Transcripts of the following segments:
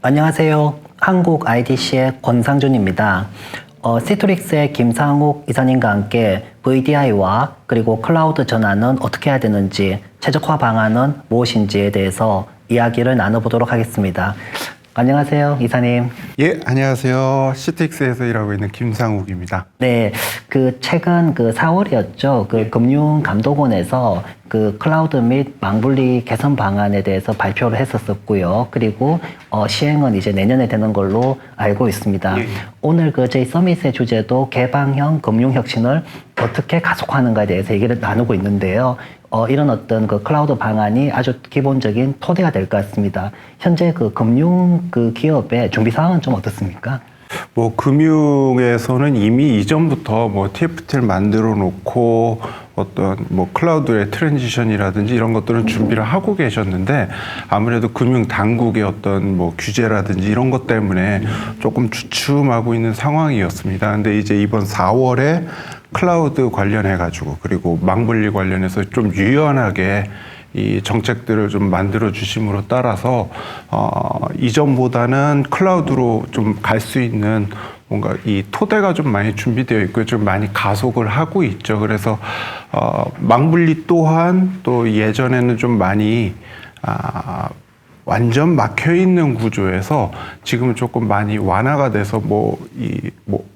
안녕하세요. 한국 IDC의 권상준입니다. 시트릭스의 김상욱 이사님과 함께 VDI와 그리고 클라우드 전환은 어떻게 해야 되는지, 최적화 방안은 무엇인지에 대해서 이야기를 나눠보도록 하겠습니다. 안녕하세요, 이사님. 예, 안녕하세요. 시트릭스에서 일하고 있는 김상욱입니다. 네, 최근 4월이었죠. 금융감독원에서 클라우드 및 망분리 개선 방안에 대해서 발표를 했었고요. 그리고 시행은 이제 내년에 되는 걸로 알고 있습니다. 예. 오늘 저희 서밋의 주제도 개방형 금융혁신을 어떻게 가속화하는가에 대해서 얘기를 나누고 있는데요. 이런 어떤 클라우드 방안이 아주 기본적인 토대가 될 것 같습니다. 현재 금융 기업의 준비 상황은 좀 어떻습니까? 금융에서는 이미 이전부터 TFT를 만들어 놓고 어떤 클라우드의 트랜지션이라든지 이런 것들은 준비를 하고 계셨는데, 아무래도 금융 당국의 어떤 규제라든지 이런 것 때문에 조금 주춤하고 있는 상황이었습니다. 근데 이제 이번 4월에 클라우드 관련해 가지고, 그리고 망분리 관련해서 좀 유연하게 이 정책들을 좀 만들어 주심으로 따라서 이전보다는 클라우드로 좀 갈 수 있는 뭔가 이 토대가 좀 많이 준비되어 있고 좀 많이 가속을 하고 있죠. 그래서 망분리 또한 또 예전에는 좀 많이 완전 막혀 있는 구조에서 지금은 조금 많이 완화가 돼서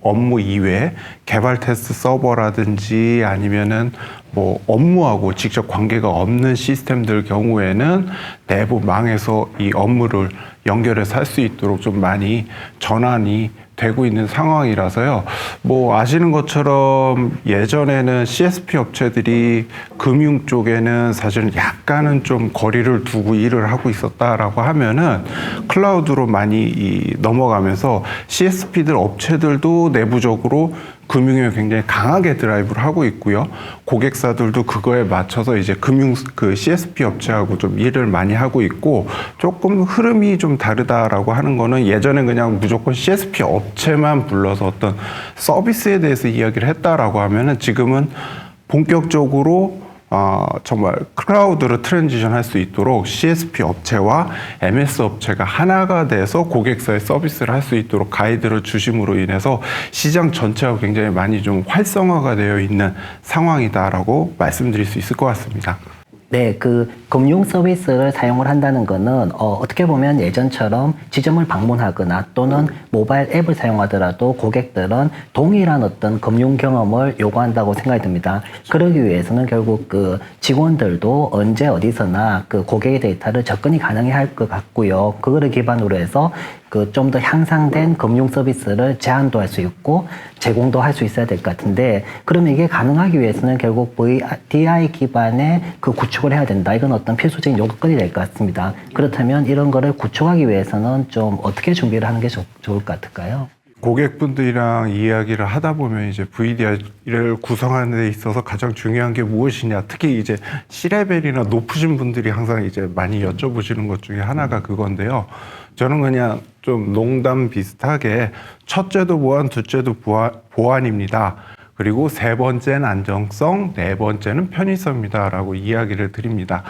업무 이외에 개발 테스트 서버라든지 아니면은 업무하고 직접 관계가 없는 시스템들 경우에는 내부 망에서 이 업무를 연결해서 할 수 있도록 좀 많이 전환이 되고 있는 상황이라서요. 아시는 것처럼 예전에는 CSP 업체들이 금융 쪽에는 사실은 약간은 좀 거리를 두고 일을 하고 있었다라고 하면은 클라우드로 많이 넘어가면서 CSP들 업체들도 내부적으로 금융에 굉장히 강하게 드라이브를 하고 있고요. 고객사들도 그거에 맞춰서 이제 CSP 업체하고 좀 일을 많이 하고 있고, 조금 흐름이 좀 다르다라고 하는 거는 예전엔 그냥 무조건 CSP 업체만 불러서 어떤 서비스에 대해서 이야기를 했다라고 하면은 지금은 본격적으로 정말 클라우드로 트랜지션 할 수 있도록 CSP 업체와 MS 업체가 하나가 돼서 고객사의 서비스를 할 수 있도록 가이드를 주심으로 인해서 시장 전체가 굉장히 많이 좀 활성화가 되어 있는 상황이다라고 말씀드릴 수 있을 것 같습니다. 네, 금융 서비스를 사용을 한다는 거는 어떻게 보면 예전처럼 지점을 방문하거나 또는 모바일 앱을 사용하더라도 고객들은 동일한 어떤 금융 경험을 요구한다고 생각이 듭니다. 그러기 위해서는 결국 직원들도 언제 어디서나 고객의 데이터를 접근이 가능해야 할 것 같고요. 그거를 기반으로 해서 좀 더 향상된 금융 서비스를 제한도 할 수 있고 제공도 할 수 있어야 될 것 같은데, 그러면 이게 가능하기 위해서는 결국 VDI 기반의 구축을 해야 된다. 이건 어떤 필수적인 요건이 될 것 같습니다. 그렇다면 이런 거를 구축하기 위해서는 좀 어떻게 준비를 하는 게 좋을 것 같을까요? 고객분들이랑 이야기를 하다 보면 이제 VDI를 구성하는 데 있어서 가장 중요한 게 무엇이냐, 특히 이제 C레벨이나 높으신 분들이 항상 이제 많이 여쭤보시는 것 중에 하나가 그건데요. 저는 그냥 좀 농담 비슷하게 첫째도 보안, 둘째도 보안입니다. 그리고 세 번째는 안정성, 네 번째는 편의성입니다라고 이야기를 드립니다.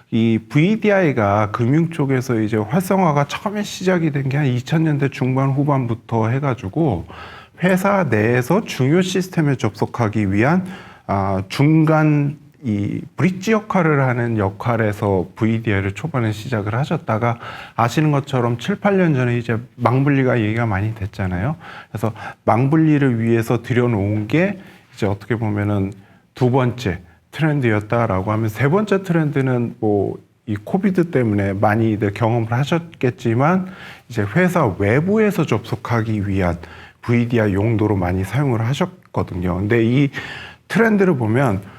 이 VDI가 금융 쪽에서 이제 활성화가 처음에 시작이 된 게 한 2000년대 중반 후반부터 해가지고 회사 내에서 중요 시스템에 접속하기 위한 중간 이 브릿지 역할을 하는 역할에서 VDI를 초반에 시작을 하셨다가, 아시는 것처럼 7, 8년 전에 이제 망분리가 얘기가 많이 됐잖아요. 그래서 망분리를 위해서 들여놓은 게 이제 어떻게 보면은 두 번째 트렌드였다라고 하면, 세 번째 트렌드는 이 코비드 때문에 많이들 경험을 하셨겠지만 이제 회사 외부에서 접속하기 위한 VDI 용도로 많이 사용을 하셨거든요. 근데 이 트렌드를 보면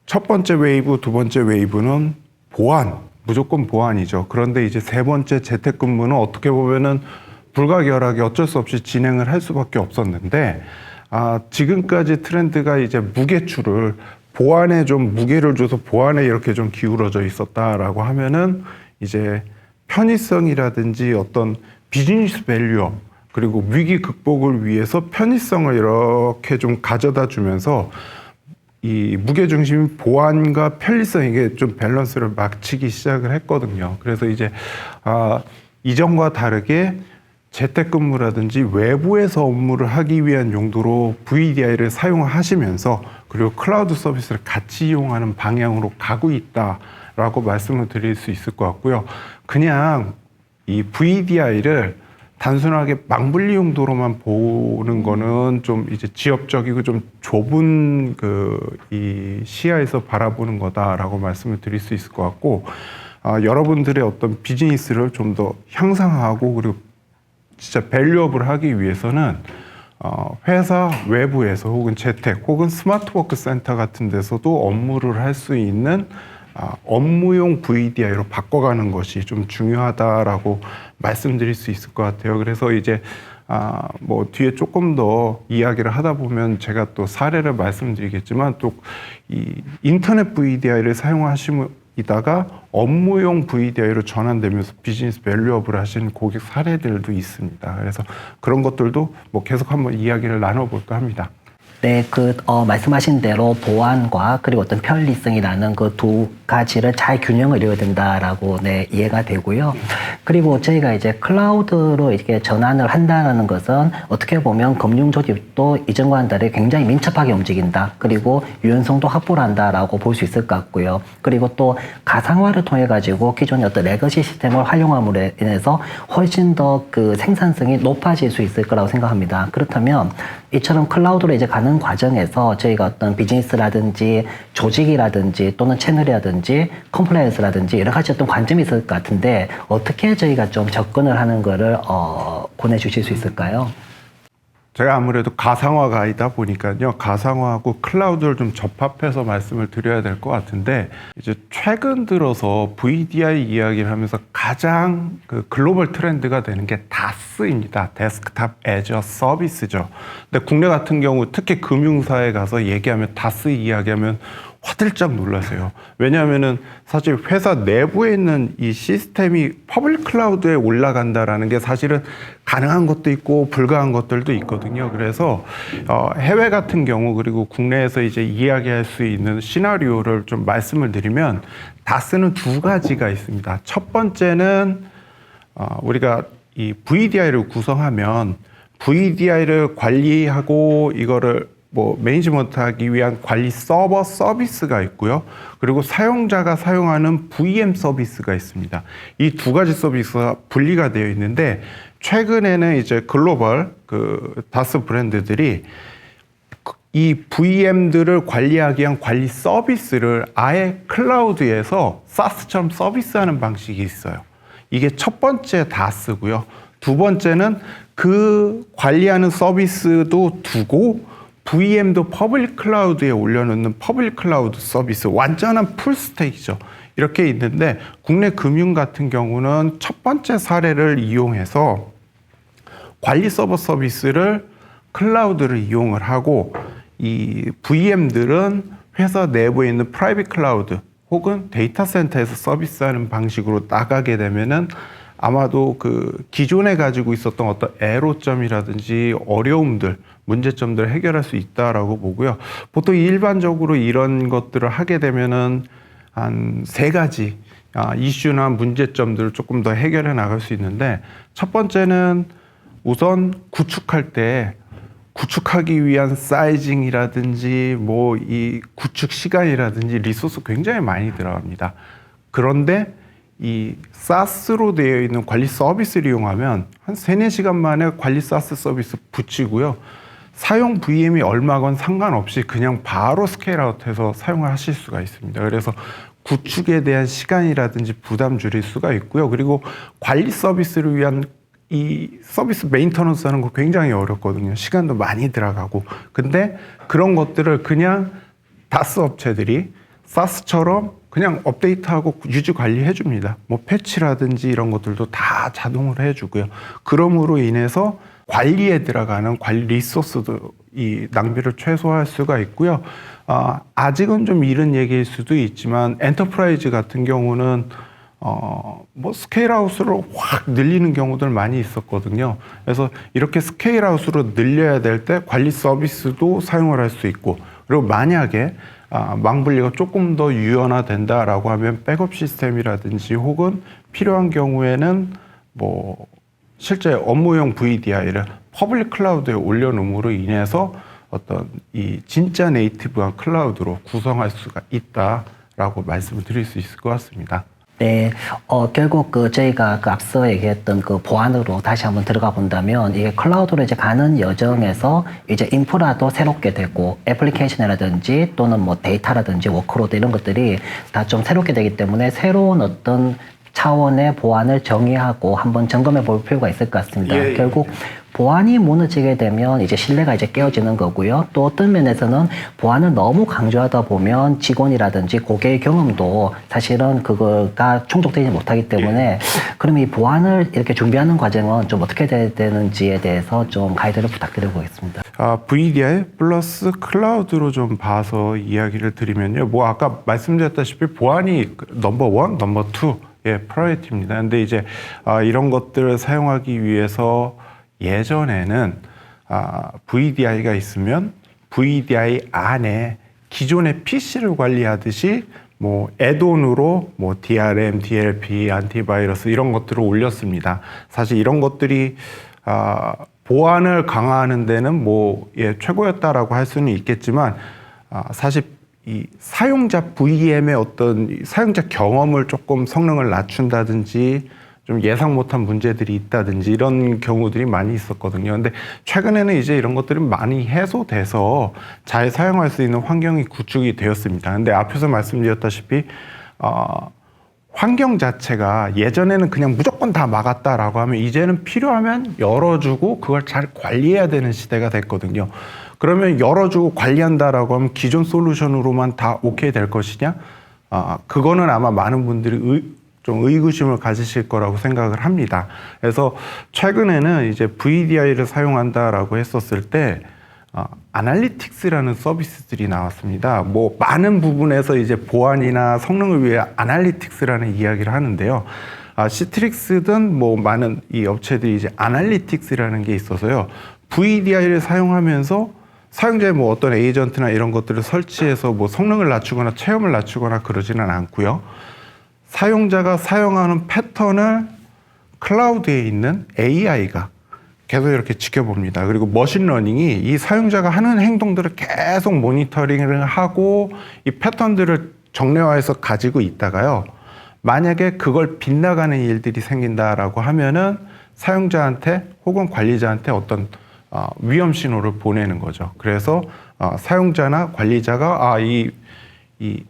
첫 번째 웨이브, 두 번째 웨이브는 보안, 무조건 보안이죠. 그런데 이제 세 번째 재택근무는 어떻게 보면은 불가결하게 어쩔 수 없이 진행을 할 수밖에 없었는데, 지금까지 트렌드가 이제 무게추를 보안에 좀 무게를 줘서 보안에 이렇게 좀 기울어져 있었다라고 하면은 이제 편의성이라든지 어떤 비즈니스 밸류업, 그리고 위기 극복을 위해서 편의성을 이렇게 좀 가져다 주면서 이 무게중심인 보안과 편리성, 이게 좀 밸런스를 맞추기 시작을 했거든요. 그래서 이제 이전과 다르게 재택근무라든지 외부에서 업무를 하기 위한 용도로 VDI를 사용하시면서 그리고 클라우드 서비스를 같이 이용하는 방향으로 가고 있다라고 말씀을 드릴 수 있을 것 같고요. 그냥 이 VDI를 단순하게 망분리 용도로만 보는 거는 좀 이제 지엽적이고 좀 좁은 이 시야에서 바라보는 거다라고 말씀을 드릴 수 있을 것 같고, 여러분들의 어떤 비즈니스를 좀 더 향상하고 그리고 진짜 밸류업을 하기 위해서는 회사 외부에서 혹은 재택 혹은 스마트워크 센터 같은 데서도 업무를 할 수 있는 업무용 VDI로 바꿔가는 것이 좀 중요하다라고 말씀드릴 수 있을 것 같아요. 그래서 이제 뭐 뒤에 조금 더 이야기를 하다 보면 제가 또 사례를 말씀드리겠지만 또 이 인터넷 VDI를 사용하시다가 업무용 VDI로 전환되면서 비즈니스 밸류업을 하신 고객 사례들도 있습니다. 그래서 그런 것들도 뭐 계속 한번 이야기를 나눠볼까 합니다. 네, 말씀하신 대로 보안과 그리고 어떤 편리성이라는 그 두 가지를 잘 균형을 이루어야 된다라고 이해가 되고요. 그리고 저희가 이제 클라우드로 이렇게 전환을 한다는 것은 어떻게 보면 금융 조직도 이전과는 다르게 굉장히 민첩하게 움직인다. 그리고 유연성도 확보를 한다라고 볼 수 있을 것 같고요. 그리고 또 가상화를 통해 가지고 기존의 어떤 레거시 시스템을 활용함으로 인해서 훨씬 더 그 생산성이 높아질 수 있을 거라고 생각합니다. 그렇다면 이처럼 클라우드로 이제 가는 과정에서 저희가 어떤 비즈니스라든지 조직이라든지 또는 채널이라든지 컴플라이언스라든지 여러 가지 어떤 관점이 있을 것 같은데 어떻게 저희가 좀 접근을 하는 거를 권해 주실 수 있을까요? 제가 아무래도 가상화가이다 보니까요. 가상화하고 클라우드를 좀 접합해서 말씀을 드려야 될 것 같은데 이제 최근 들어서 VDI 이야기를 하면서 가장 그 글로벌 트렌드가 되는 게 DaaS입니다. 데스크탑 애저 서비스죠. 근데 국내 같은 경우 특히 금융사에 가서 얘기하면 DaaS 이야기하면 화들짝 놀라세요. 왜냐하면은 사실 회사 내부에 있는 이 시스템이 퍼블릭 클라우드에 올라간다라는 게 사실은 가능한 것도 있고 불가한 것들도 있거든요. 그래서 해외 같은 경우 그리고 국내에서 이제 이야기할 수 있는 시나리오를 좀 말씀을 드리면 DaaS는 두 가지가 있습니다. 첫 번째는 우리가 이 VDI를 구성하면 VDI를 관리하고 이거를 뭐 매니지먼트하기 위한 관리 서버 서비스가 있고요. 그리고 사용자가 사용하는 VM 서비스가 있습니다. 이 두 가지 서비스가 분리가 되어 있는데 최근에는 이제 글로벌 그 다스 브랜드들이 이 VM들을 관리하기 위한 관리 서비스를 아예 클라우드에서 SaaS처럼 서비스하는 방식이 있어요. 이게 첫 번째 다스고요. 두 번째는 그 관리하는 서비스도 두고 VM도 퍼블릭 클라우드에 올려놓는 퍼블릭 클라우드 서비스, 완전한 풀스택이죠. 이렇게 있는데 국내 금융 같은 경우는 첫 번째 사례를 이용해서 관리 서버 서비스를 클라우드를 이용을 하고 이 VM들은 회사 내부에 있는 프라이빗 클라우드 혹은 데이터 센터에서 서비스하는 방식으로 나가게 되면은 아마도 그 기존에 가지고 있었던 어떤 애로점이라든지 어려움들, 문제점들을 해결할 수 있다라고 보고요. 보통 일반적으로 이런 것들을 하게 되면은 한 세 가지 이슈나 문제점들을 조금 더 해결해 나갈 수 있는데 첫 번째는 우선 구축할 때 구축하기 위한 사이징이라든지 뭐 이 구축 시간이라든지 리소스 굉장히 많이 들어갑니다. 그런데 이 SaaS로 되어 있는 관리 서비스를 이용하면 한 3-4시간 만에 관리 SaaS 서비스 붙이고요. 사용 VM이 얼마건 상관없이 그냥 바로 스케일아웃해서 사용을 하실 수가 있습니다. 그래서 구축에 대한 시간이라든지 부담 줄일 수가 있고요. 그리고 관리 서비스를 위한 이 서비스 메인터넌스 하는 거 굉장히 어렵거든요. 시간도 많이 들어가고. 근데 그런 것들을 그냥 다스 업체들이 SaaS처럼 그냥 업데이트하고 유지 관리해 줍니다. 뭐 패치라든지 이런 것들도 다 자동으로 해주고요. 그럼으로 인해서 관리에 들어가는 관리 리소스도 이 낭비를 최소화할 수가 있고요. 아직은 좀 이른 얘기일 수도 있지만 엔터프라이즈 같은 경우는 뭐 스케일아웃으로 확 늘리는 경우들 많이 있었거든요. 그래서 이렇게 스케일아웃으로 늘려야 될 때 관리 서비스도 사용을 할 수 있고, 그리고 만약에 망분리가 조금 더 유연화된다라고 하면 백업 시스템이라든지 혹은 필요한 경우에는 뭐 실제 업무용 VDI를 퍼블릭 클라우드에 올려놓음으로 인해서 어떤 이 진짜 네이티브한 클라우드로 구성할 수가 있다라고 말씀을 드릴 수 있을 것 같습니다. 네, 결국 저희가 앞서 얘기했던 보안으로 다시 한번 들어가 본다면 이게 클라우드로 이제 가는 여정에서 이제 인프라도 새롭게 되고 애플리케이션이라든지 또는 뭐 데이터라든지 워크로드 이런 것들이 다 좀 새롭게 되기 때문에 새로운 어떤 차원의 보안을 정의하고 한번 점검해 볼 필요가 있을 것 같습니다. 예, 예. 결국 보안이 무너지게 되면 이제 신뢰가 이제 깨어지는 거고요. 또 어떤 면에서는 보안을 너무 강조하다 보면 직원이라든지 고객의 경험도 사실은 그거가 충족되지 못하기 때문에 그럼 이 보안을 이렇게 준비하는 과정은 좀 어떻게 돼야 되는지에 대해서 좀 가이드를 부탁드려보겠습니다. VDI 플러스 클라우드로 좀 봐서 이야기를 드리면요. 뭐 아까 말씀드렸다시피 보안이 넘버 원, 넘버 투, 프라이어티입니다. 근데 이제 이런 것들을 사용하기 위해서 예전에는 VDI가 있으면 VDI 안에 기존의 PC를 관리하듯이 뭐 애돈으로 뭐 DRM, DLP, 안티바이러스 이런 것들을 올렸습니다. 사실 이런 것들이 보안을 강화하는 데는 뭐 최고였다라고 할 수는 있겠지만 사실 이 사용자 VM의 어떤 사용자 경험을 조금 성능을 낮춘다든지 좀 예상 못한 문제들이 있다든지 이런 경우들이 많이 있었거든요. 근데 최근에는 이제 이런 것들이 많이 해소돼서 잘 사용할 수 있는 환경이 구축이 되었습니다. 근데 앞에서 말씀드렸다시피 환경 자체가 예전에는 그냥 무조건 다 막았다라고 하면 이제는 필요하면 열어주고 그걸 잘 관리해야 되는 시대가 됐거든요. 그러면 열어주고 관리한다라고 하면 기존 솔루션으로만 다 오케이 될 것이냐? 그거는 아마 많은 분들이 좀 의구심을 가지실 거라고 생각을 합니다. 그래서 최근에는 이제 VDI를 사용한다라고 했었을 때 아날리틱스라는 서비스들이 나왔습니다. 뭐 많은 부분에서 이제 보안이나 성능을 위해 아날리틱스라는 이야기를 하는데요. 시트릭스든 뭐 많은 이 업체들이 이제 아날리틱스라는 게 있어서요. VDI를 사용하면서 사용자의 뭐 어떤 에이전트나 이런 것들을 설치해서 뭐 성능을 낮추거나 체험을 낮추거나 그러지는 않고요. 사용자가 사용하는 패턴을 클라우드에 있는 AI가 계속 이렇게 지켜봅니다. 그리고 머신러닝이 이 사용자가 하는 행동들을 계속 모니터링을 하고 이 패턴들을 정례화해서 가지고 있다가요. 만약에 그걸 빗나가는 일들이 생긴다라고 하면은 사용자한테 혹은 관리자한테 어떤 위험 신호를 보내는 거죠. 그래서 사용자나 관리자가 이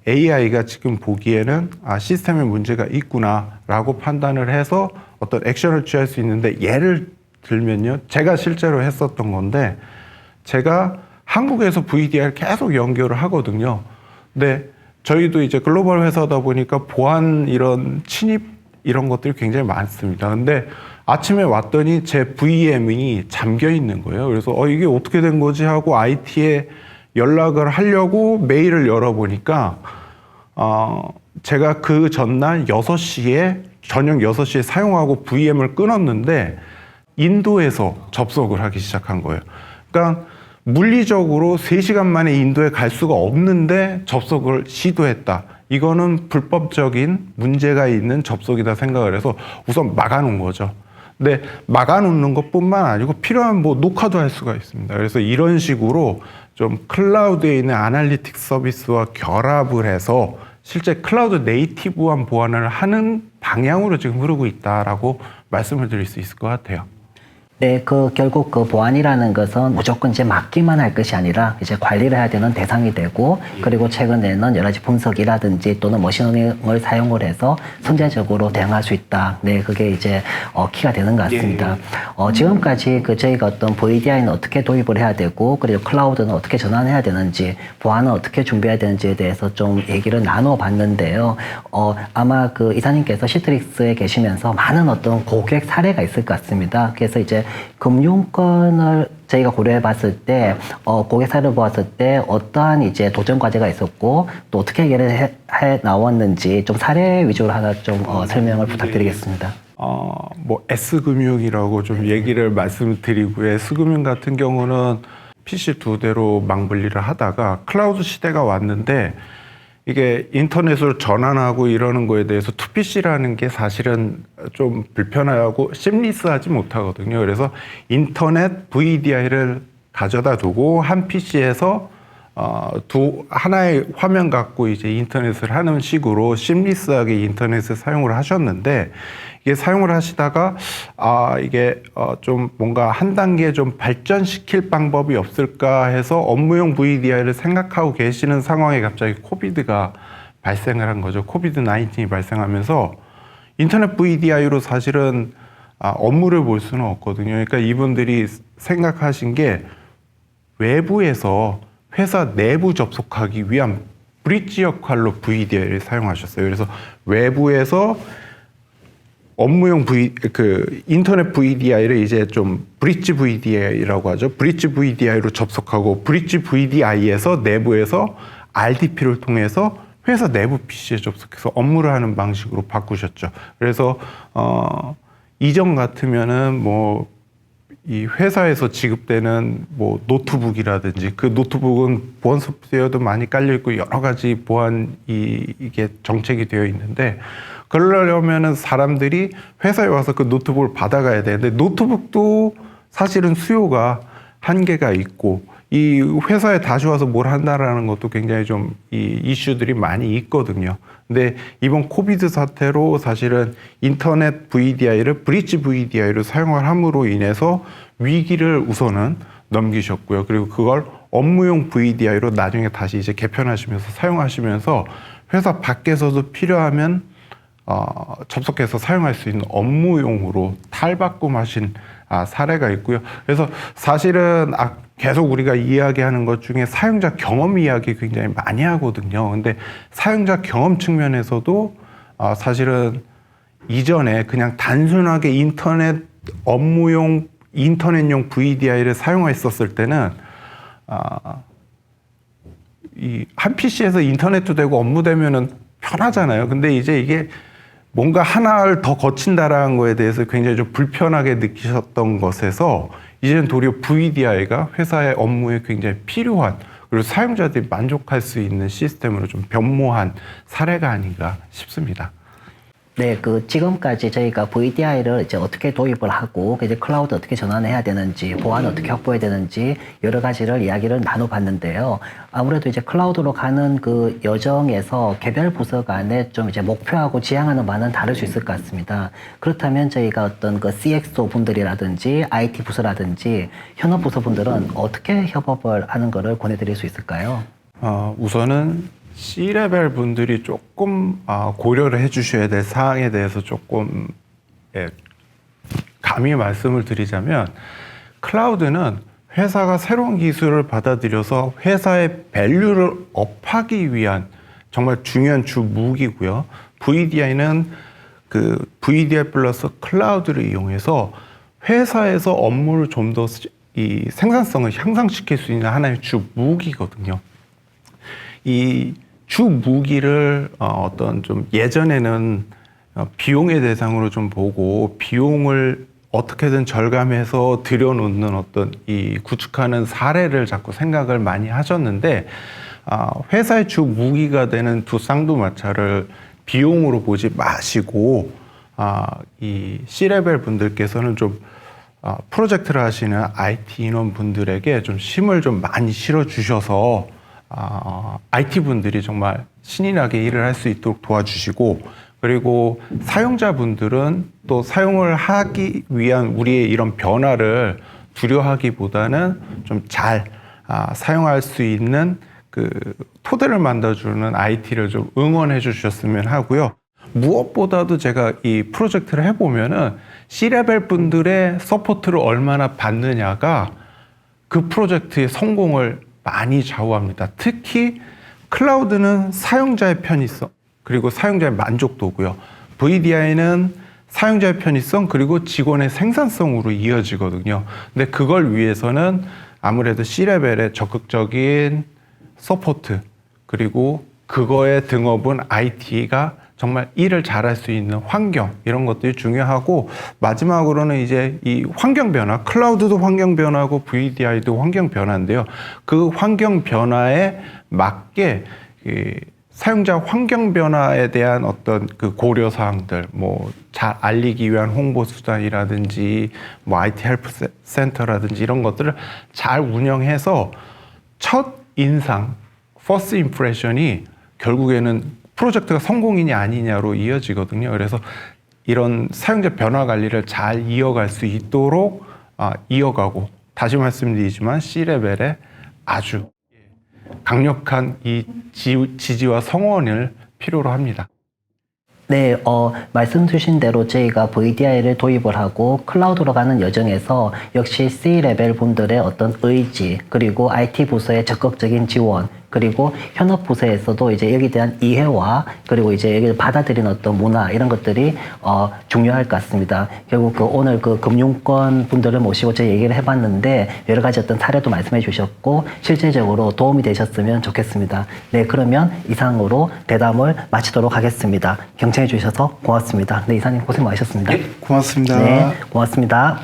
AI가 지금 보기에는 시스템에 문제가 있구나라고 판단을 해서 어떤 액션을 취할 수 있는데 예를 들면요. 제가 실제로 했었던 건데 제가 한국에서 VDI를 계속 연결을 하거든요. 근데 저희도 이제 글로벌 회사다 보니까 보안 이런 침입 이런 것들이 굉장히 많습니다. 근데 아침에 왔더니 제 VM이 잠겨 있는 거예요. 그래서 이게 어떻게 된 거지 하고 IT에 연락을 하려고 메일을 열어보니까 제가 그 전날 6시에 저녁 6시에 사용하고 VM을 끊었는데 인도에서 접속을 하기 시작한 거예요. 그러니까 물리적으로 3시간 만에 인도에 갈 수가 없는데 접속을 시도했다. 이거는 불법적인 문제가 있는 접속이다 생각을 해서 우선 막아놓은 거죠. 근데 막아놓는 것뿐만 아니고 필요한 뭐 녹화도 할 수가 있습니다. 그래서 이런 식으로 좀 클라우드에 있는 아날리틱 서비스와 결합을 해서 실제 클라우드 네이티브한 보안을 하는 방향으로 지금 흐르고 있다라고 말씀을 드릴 수 있을 것 같아요. 네, 결국 보안이라는 것은 무조건 이제 막기만 할 것이 아니라 이제 관리를 해야 되는 대상이 되고, 그리고 최근에는 여러 가지 분석이라든지 또는 머신러닝을 사용을 해서 선제적으로 대응할 수 있다. 네, 그게 이제 키가 되는 것 같습니다. 지금까지 저희가 어떤 VDI는 어떻게 도입을 해야 되고, 그리고 클라우드는 어떻게 전환해야 되는지, 보안은 어떻게 준비해야 되는지에 대해서 좀 얘기를 나눠봤는데요. 아마 이사님께서 시트릭스에 계시면서 많은 어떤 고객 사례가 있을 것 같습니다. 그래서 이제 금융권을 저희가 고려해 봤을 때, 고객 사례를 보았을 때 어떠한 이제 도전 과제가 있었고, 또 어떻게 해결을 해 나왔는지 좀 사례 위주로 하나 좀 설명을 부탁드리겠습니다. 뭐 S금융이라고 좀 얘기를 말씀드리고요. S금융 같은 경우는 PC 2대로 망분리를 하다가 클라우드 시대가 왔는데 이게 인터넷으로 전환하고 이러는 거에 대해서 2PC라는 게 사실은 좀 불편하고 심리스하지 못하거든요. 그래서 인터넷 VDI를 가져다 두고 한 PC에서 하나의 화면 갖고 이제 인터넷을 하는 식으로 심리스하게 인터넷을 사용을 하셨는데, 이게 사용을 하시다가 이게 좀 뭔가 한 단계 좀 발전시킬 방법이 없을까 해서 업무용 VDI를 생각하고 계시는 상황에 갑자기 코비드가 발생을 한 거죠. 코비드-19이 발생하면서 인터넷 VDI로 사실은 업무를 볼 수는 없거든요. 그러니까 이분들이 생각하신 게 외부에서 회사 내부 접속하기 위한 브릿지 역할로 VDI를 사용하셨어요. 그래서 외부에서 업무용 인터넷 VDI를 이제 좀 브릿지 VDI라고 하죠. 브릿지 VDI로 접속하고, 브릿지 VDI에서 내부에서 RDP를 통해서 회사 내부 PC에 접속해서 업무를 하는 방식으로 바꾸셨죠. 그래서 이전 같으면은 뭐 이 회사에서 지급되는 뭐 노트북이라든지, 그 노트북은 보안 소프트웨어도 많이 깔려 있고 여러 가지 이게 정책이 되어 있는데, 그러려면은 사람들이 회사에 와서 그 노트북을 받아가야 되는데, 노트북도 사실은 수요가 한계가 있고, 이 회사에 다시 와서 뭘 한다라는 것도 굉장히 좀 이 이슈들이 많이 있거든요. 근데 이번 코비드 사태로 사실은 인터넷 VDI를 브릿지 VDI로 사용을 함으로 인해서 위기를 우선은 넘기셨고요. 그리고 그걸 업무용 VDI로 나중에 다시 이제 개편하시면서 사용하시면서 회사 밖에서도 필요하면 접속해서 사용할 수 있는 업무용으로 탈바꿈하신 사례가 있고요. 그래서 사실은 계속 우리가 이야기하는 것 중에 사용자 경험 이야기 굉장히 많이 하거든요. 근데 사용자 경험 측면에서도 사실은 이전에 그냥 단순하게 업무용 인터넷용 VDI를 사용했었을 때는 이 한 PC에서 인터넷도 되고 업무 되면은 편하잖아요. 근데 이제 이게 뭔가 하나를 더 거친다라는 거에 대해서 굉장히 좀 불편하게 느끼셨던 것에서, 이제는 도리어 VDI가 회사의 업무에 굉장히 필요한, 그리고 사용자들이 만족할 수 있는 시스템으로 좀 변모한 사례가 아닌가 싶습니다. 네, 지금까지 저희가 VDI를 이제 어떻게 도입을 하고, 이제 클라우드 어떻게 전환해야 되는지, 보안 어떻게 확보해야 되는지, 여러 가지를 이야기를 나눠봤는데요. 아무래도 이제 클라우드로 가는 그 여정에서 개별 부서 간에 좀 이제 목표하고 지향하는 바는 다를 수 있을 것 같습니다. 그렇다면 저희가 어떤 그 CXO 분들이라든지, IT 부서라든지, 현업 부서 분들은 어떻게 협업을 하는 거를 권해드릴 수 있을까요? 우선은 C레벨 분들이 조금 고려를 해주셔야 될 사항에 대해서 조금 감히 말씀을 드리자면, 클라우드는 회사가 새로운 기술을 받아들여서 회사의 밸류를 업하기 위한 정말 중요한 주 무기고요. VDI는 그 VDI 플러스 클라우드를 이용해서 회사에서 업무를 좀 더 이 생산성을 향상시킬 수 있는 하나의 주 무기거든요. 이 주 무기를 어떤 좀 예전에는 비용의 대상으로 좀 보고, 비용을 어떻게든 절감해서 들여놓는 어떤 이 구축하는 사례를 자꾸 생각을 많이 하셨는데, 회사의 주 무기가 되는 두 쌍두마차를 비용으로 보지 마시고, 이 C레벨 분들께서는 좀 프로젝트를 하시는 IT 인원분들에게 좀 힘을 좀 많이 실어주셔서 IT 분들이 정말 신이 나게 일을 할 수 있도록 도와주시고, 그리고 사용자분들은 또 사용을 하기 위한 우리의 이런 변화를 두려워하기보다는 좀 잘 사용할 수 있는 그 토대를 만들어주는 IT를 좀 응원해 주셨으면 하고요. 무엇보다도 제가 이 프로젝트를 해보면은 C레벨 분들의 서포트를 얼마나 받느냐가 그 프로젝트의 성공을 많이 좌우합니다. 특히 클라우드는 사용자의 편의성, 그리고 사용자의 만족도고요. VDI는 사용자의 편의성, 그리고 직원의 생산성으로 이어지거든요. 근데 그걸 위해서는 아무래도 C레벨의 적극적인 서포트, 그리고 그거에 등업은 IT가 정말 일을 잘할 수 있는 환경, 이런 것들이 중요하고, 마지막으로는 이제 이 환경 변화, 클라우드도 환경 변화고 VDI도 환경 변화인데요. 그 환경 변화에 맞게 사용자 환경 변화에 대한 어떤 그 고려 사항들, 뭐 잘 알리기 위한 홍보 수단이라든지 뭐 IT 헬프 센터라든지 이런 것들을 잘 운영해서 첫 인상, 퍼스트 임프레션이 결국에는 프로젝트가 성공이냐 아니냐로 이어지거든요. 그래서 이런 사용자 변화 관리를 잘 이어갈 수 있도록 이어가고, 다시 말씀드리지만 C레벨에 아주 강력한 이 지지와 성원을 필요로 합니다. 네, 말씀 주신 대로 저희가 VDI를 도입을 하고 클라우드로 가는 여정에서 역시 C레벨 분들의 어떤 의지, 그리고 IT 부서의 적극적인 지원, 그리고 현업 부서에서도 이제 여기에 대한 이해와 그리고 이제 여기를 받아들이는 어떤 문화 이런 것들이 중요할 것 같습니다. 결국 오늘 그 금융권 분들을 모시고 저희 얘기를 해봤는데 여러 가지 어떤 사례도 말씀해 주셨고 실제적으로 도움이 되셨으면 좋겠습니다. 네, 그러면 이상으로 대담을 마치도록 하겠습니다. 경청해 주셔서 고맙습니다. 네, 이사님 고생 많으셨습니다. 고맙습니다. 네, 고맙습니다.